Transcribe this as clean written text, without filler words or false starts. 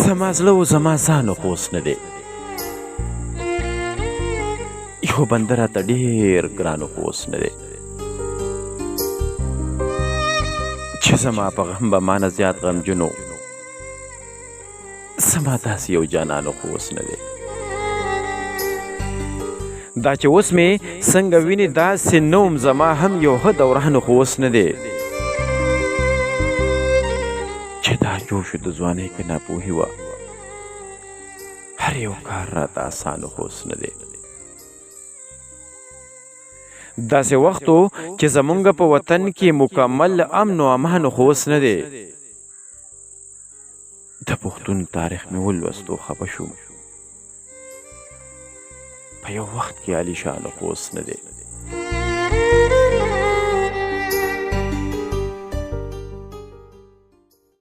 زما زړه و زما ځان خو اوس نه دی یو بنده راته ډېر ګران خو اوس نه دی چې زما په غم به مانه زیات غمجن و زما داسې یو جانان خو اوس نه دی دا چې اوس مې څنګه وینې داسې نوم زما هم یو ښه دوران خو اوس نه دی چې دا جوش د ځوانۍ کې ناپوهي وه هر یو کار راته اسانه خو اوس نه دی داسې وخت و چې زمونږ په وطن کې مکمل امن و امان خو اوس نه دی د پښتون تاریخ مې ولوستو خفه شوم په یو وخت کې عالیشانه خو اوس نه دی